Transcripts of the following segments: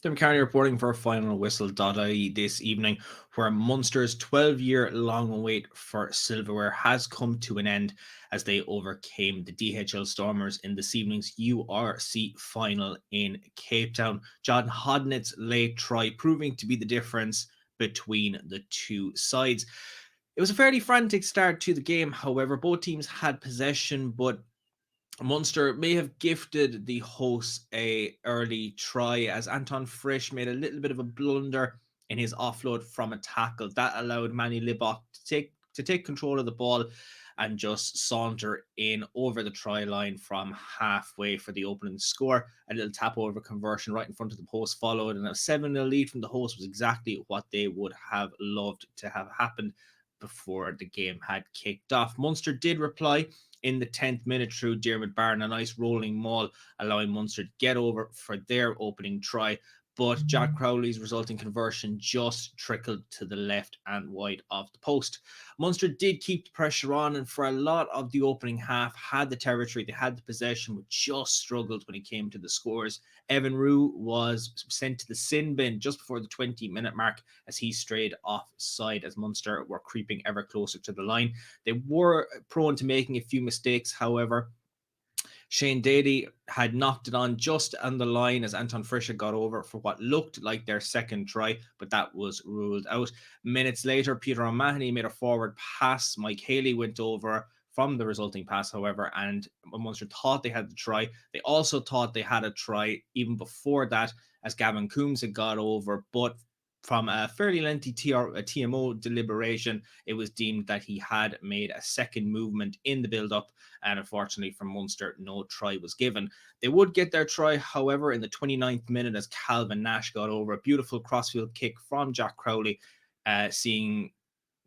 Diarmuid Kearney reporting for finalwhistle.ie this evening, where Munster's 12-year long wait for silverware has come to an end as they overcame the DHL Stormers in this evening's URC final in Cape Town. John Hodnett's late try proving to be the difference between the two sides. It was a fairly frantic start to the game, however. Both teams had possession, but Munster may have gifted the hosts a early try as Anton Frisch made a little bit of a blunder in his offload from a tackle. That allowed Manny Libok to take control of the ball and just saunter in over the try line from halfway for the opening score. A little tap over conversion right in front of the post followed, and a 7-0 lead from the host was exactly what they would have loved to have happened before the game had kicked off. Munster did reply in the 10th minute through Diarmuid Barn, a nice rolling maul, allowing Munster to get over for their opening try. But Jack Crowley's resulting conversion just trickled to the left and wide of the post. Munster did keep the pressure on, and for a lot of the opening half had the territory, they had the possession, but just struggled when it came to the scores. Evan Rue was sent to the sin bin just before the 20-minute mark as he strayed offside as Munster were creeping ever closer to the line. They were prone to making a few mistakes, however. Shane Daly had knocked it on just on the line as Anton Frisch got over for what looked like their second try, but that was ruled out. Minutes later, Peter O'Mahony made a forward pass. Mike Haley went over from the resulting pass, however, and Munster thought they had the try. They also thought they had a try even before that as Gavin Coombs had got over, but from a fairly lengthy TMO deliberation, it was deemed that he had made a second movement in the build-up, and unfortunately for Munster, no try was given. They would get their try, however, in the 29th minute as Calvin Nash got over. A beautiful crossfield kick from Jack Crowley, seeing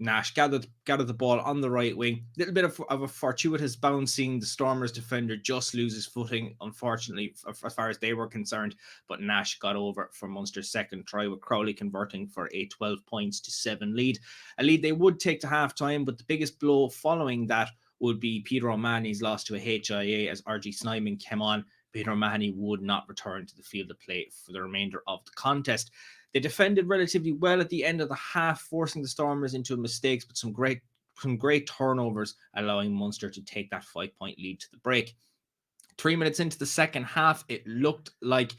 Nash gathered the ball on the right wing. A little bit of a fortuitous bouncing. The Stormers defender just loses footing, unfortunately, as far as they were concerned. But Nash got over for Munster's second try, with Crowley converting for a 12 points to 7 lead. A lead they would take to half-time, but the biggest blow following that would be Peter O'Mahony's loss to a HIA as RG Snyman came on. Peter O'Mahony would not return to the field of play for the remainder of the contest. They defended relatively well at the end of the half, forcing the Stormers into mistakes, but some great turnovers, allowing Munster to take that 5-point lead to the break. 3 minutes into the second half, it looked like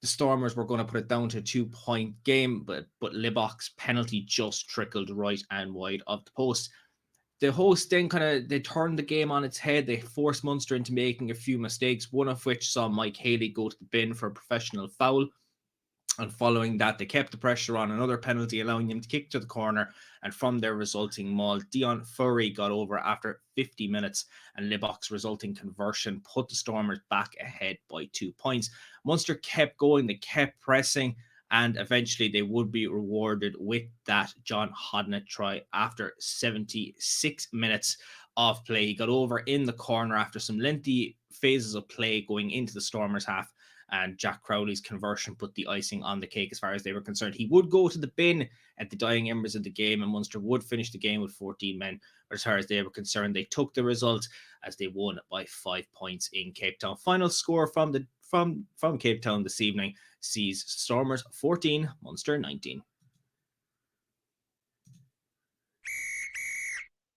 the Stormers were going to put it down to a 2-point game, but Libok's penalty just trickled right and wide of the post. The hosts then they turned the game on its head. They forced Munster into making a few mistakes, one of which saw Mike Haley go to the bin for a professional foul. And following that, they kept the pressure on, another penalty, allowing him to kick to the corner. And from their resulting maul, Dion Furry got over after 50 minutes, and Libok's resulting conversion put the Stormers back ahead by 2 points. Munster kept going, they kept pressing, and eventually they would be rewarded with that John Hodnett try after 76 minutes of play. He got over in the corner after some lengthy phases of play going into the Stormers half, and Jack Crowley's conversion put the icing on the cake as far as they were concerned. He would go to the bin at the dying embers of the game, and Munster would finish the game with 14 men. But as far as they were concerned, they took the result as they won by 5 points in Cape Town. Final score from Cape Town this evening sees Stormers 14, Munster 19.